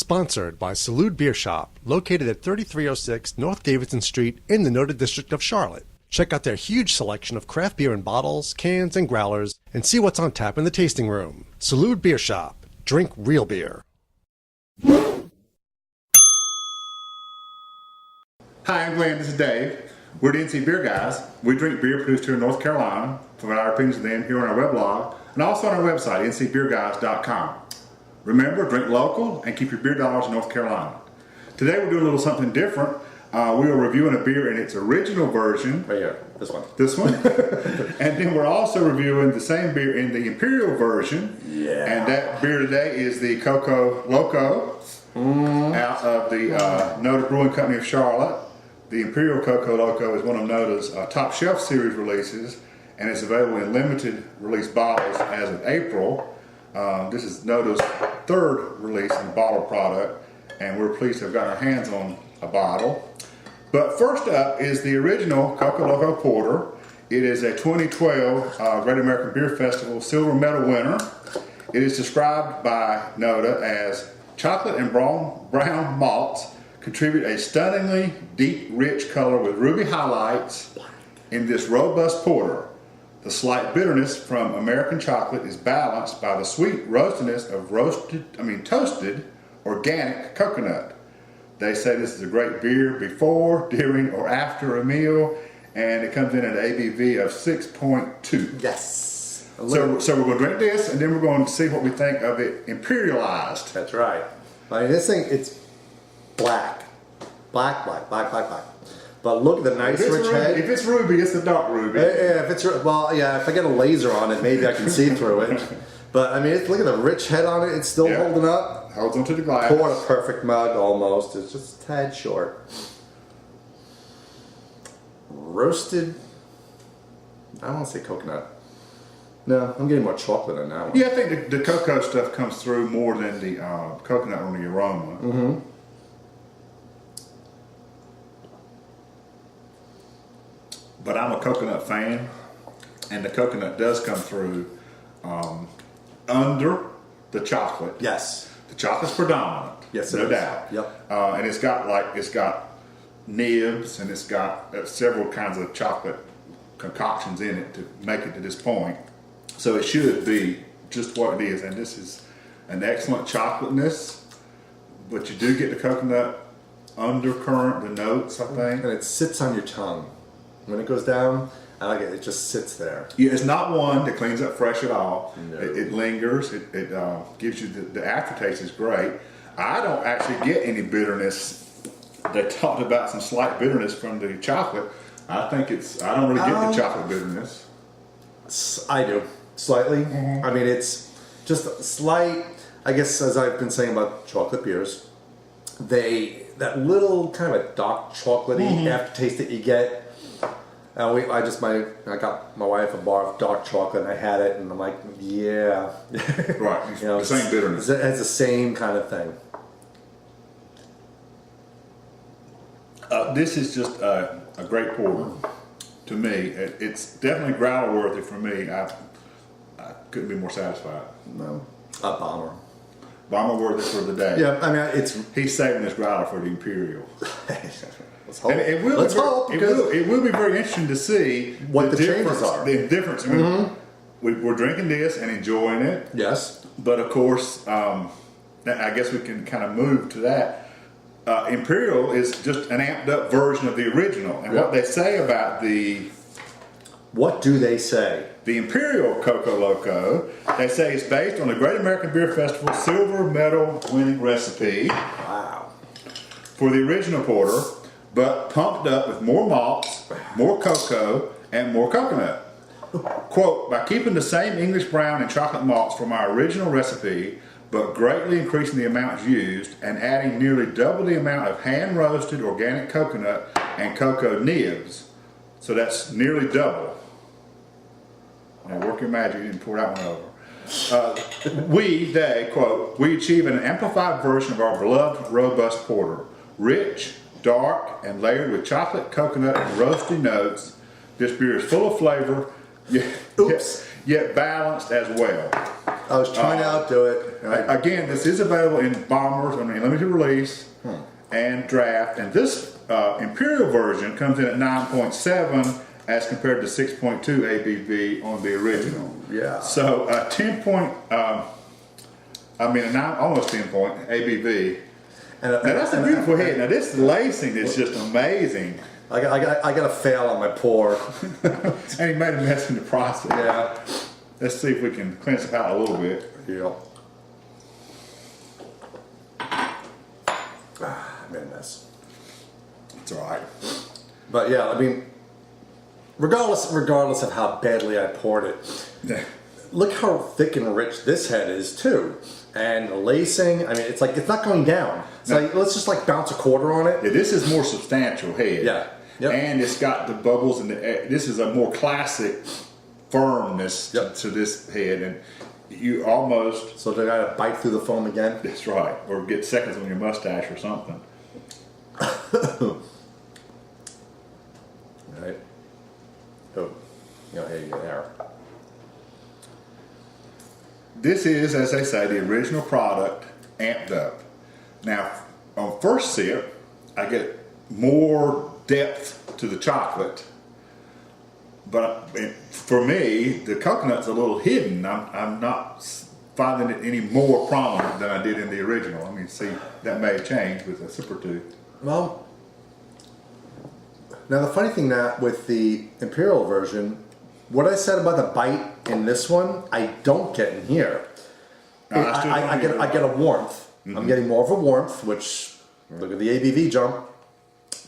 Sponsored by Salud Beer Shop, located at 3306 North Davidson Street in the Noda District of Charlotte. Check out their huge selection of craft beer in bottles, cans, and growlers, and see what's on tap in the tasting room. Salud Beer Shop. Drink real beer. Hi, I'm Glenn. This is Dave. We're the NCBeerGuys. We drink beer produced here in North Carolina, provide our opinions then here on our weblog, and also on our website, NCBeerGuys.com. Remember, drink local and keep your beer dollars in North Carolina. Today we're doing a little something different. We are reviewing a beer in its original version. Right here, this one. This one. And then we're also reviewing the same beer in the Imperial version. Yeah. And that beer today is the Coco Loco out of the Noda Brewing Company of Charlotte. The Imperial Coco Loco is one of Noda's top shelf series releases, and it's available in limited release bottles as of April. This is Noda's third release in the bottle product, and we're pleased to have gotten our hands on a bottle. But first up is the original Coco Loco Porter. It is a 2012 Great American Beer Festival Silver Medal winner. It is described by Noda as chocolate and brown malts contribute a stunningly deep, rich color with ruby highlights in this robust porter. The slight bitterness from American chocolate is balanced by the sweet roastiness of toasted organic coconut. They say this is a great beer before, during, or after a meal, and it comes in at an ABV of 6.2. Yes. So we're going to drink this, and then we're going to see what we think of it imperialized. That's right. I mean, this thing, it's black. Black. But look at the nice rich head. If it's ruby, it's the dark ruby. Yeah, if I get a laser on it, maybe I can see through it. But I mean, look at the rich head on it. It's still holding up. Holds onto the glass. Poured a perfect mug almost. It's just a tad short. Roasted. I don't want to say coconut. No, I'm getting more chocolate in that one. Yeah, I think the cocoa stuff comes through more than the coconut on the aroma. Mm-hmm. But I'm a coconut fan, and the coconut does come through under the chocolate. Yes. The chocolate's predominant. Yes, no doubt. Yep. And it's got nibs, and it's got several kinds of chocolate concoctions in it to make it to this point. So it should be just what it is, and this is an excellent chocolateness, but you do get the coconut undercurrent, the notes, I think. And it sits on your tongue. When it goes down, I like it. It just sits there. Yeah, it's not one that cleans up fresh at all. No. It lingers. It gives you the aftertaste is great. I don't actually get any bitterness. They talked about some slight bitterness from the chocolate. I don't really get the chocolate bitterness. I do slightly. Mm-hmm. I mean, it's just a slight. I guess as I've been saying about chocolate beers, that little kind of a dark chocolatey aftertaste that you get. I got my wife a bar of dark chocolate, and I had it, and I'm like, yeah. Right, the same bitterness. It has the same kind of thing. This is just a great porter to me. It's definitely growler worthy for me. I couldn't be more satisfied. No, a bomber. Bomber worthy for the day. Yeah, I mean, he's saving this growler for the Imperial. Let's hope. It will be very interesting to see what the changes are. The difference. I mean, we're drinking this and enjoying it. Yes. But of course, I guess we can kind of move to that. Imperial is just an amped up version of the original. And what they say about what do they say? The Imperial Coco Loco, they say it's based on the Great American Beer Festival Silver Medal winning recipe. Wow. For the original porter, but pumped up with more malts, more cocoa, and more coconut. Quote, by keeping the same English brown and chocolate malts from our original recipe, but greatly increasing the amounts used and adding nearly double the amount of hand-roasted organic coconut and cocoa nibs. So that's nearly double. Now work your magic and pour that one over. They, quote, we achieve an amplified version of our beloved robust porter. Rich, dark, and layered with chocolate, coconut, and roasty notes. This beer is full of flavor, yet balanced as well. I was trying to outdo it. Again, this is available in bombers, limited release and draft. And this Imperial version comes in at 9.7 as compared to 6.2 ABV on the original. Yeah. So 10 point, almost 10 point ABV. Now that's a beautiful head. Now this lacing is just amazing. I got a fail on my pour. And he made a mess in the process. Yeah. Let's see if we can cleanse it out a little bit. Yeah. I made a mess. It's all right. But yeah, I mean, regardless of how badly I poured it, look how thick and rich this head is too. And the lacing, it's like, it's not going down. It's like, let's just like bounce a quarter on it. Yeah, this is more substantial head. Yeah. Yep. And it's got the bubbles and this is a more classic firmness to this head, and you almost... So they gotta bite through the foam again? That's right, or get seconds on your mustache or something. Right. Oh, here you go there. This is, as they say, the original product amped up. Now, on first sip, I get more depth to the chocolate, but for me, the coconut's a little hidden. I'm not finding it any more prominent than I did in the original. See, that may change with a sip or two. Well, now the funny thing that with the Imperial version, what I said about the bite in this one, I don't get in here. I get a warmth. Mm-hmm. I'm getting more of a warmth, which, look at the ABV jump.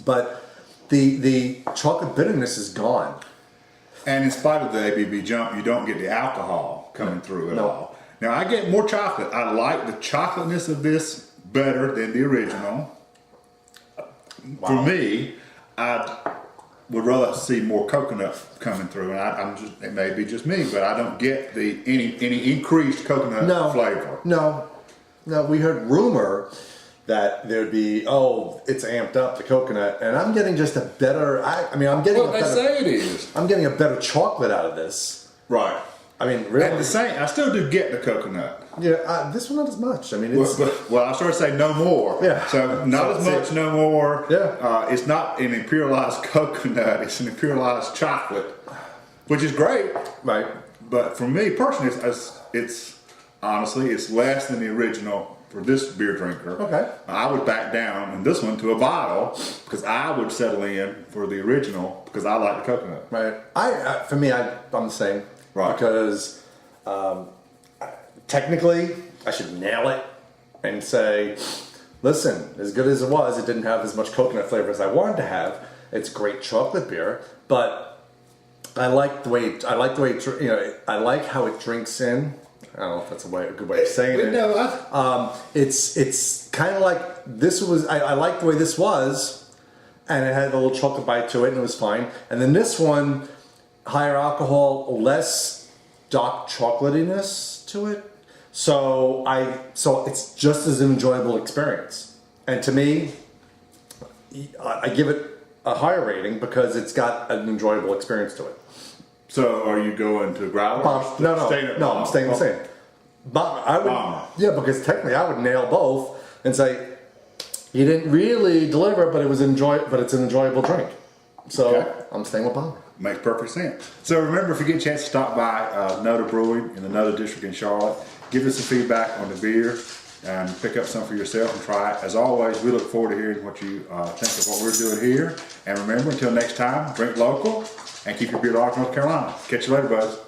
But the chocolate bitterness is gone. And in spite of the ABV jump, you don't get the alcohol coming through at all. Now, I get more chocolate. I like the chocolateness of this better than the original. Wow. For me, I would rather see more coconut coming through, and it may be just me, but I don't get any increased coconut flavor. No, we heard rumor that there'd be, it's amped up, the coconut, and I'm getting just a better, I'm getting they say it is. I'm getting a better chocolate out of this. Right. Really. And the same, I still do get the coconut. Yeah, this one not as much. It's... Well, I started to say no more. Yeah. So not as much, no more. Yeah. It's not an imperialized coconut, it's an imperialized chocolate, which is great. Right. But for me personally, it's honestly, it's less than the original for this beer drinker. Okay. I would back down in this one to a bottle because I would settle in for the original because I like the coconut. Right. For me, I'm the same. Right. Because technically, I should nail it and say, listen, as good as it was, it didn't have as much coconut flavor as I wanted to have. It's great chocolate beer, but I like the way I like how it drinks in. I don't know if that's a good way of saying it. No, it's kind of like this was. I like the way this was, and it had a little chocolate bite to it, and it was fine. And then this one, higher alcohol, less dark chocolatiness to it. So it's just as an enjoyable experience. And to me, I give it a higher rating because it's got an enjoyable experience to it. So are you going to growler? No, I'm staying the same. But I would, because technically I would nail both and say you didn't really deliver, but it's an enjoyable drink. So I'm staying with bomber. Makes perfect sense. So remember, if you get a chance to stop by Noda Brewing in the Noda District in Charlotte, give us some feedback on the beer and pick up some for yourself and try it. As always, we look forward to hearing what you think of what we're doing here. And remember, until next time, drink local and keep your beer locked, North Carolina. Catch you later, buddies.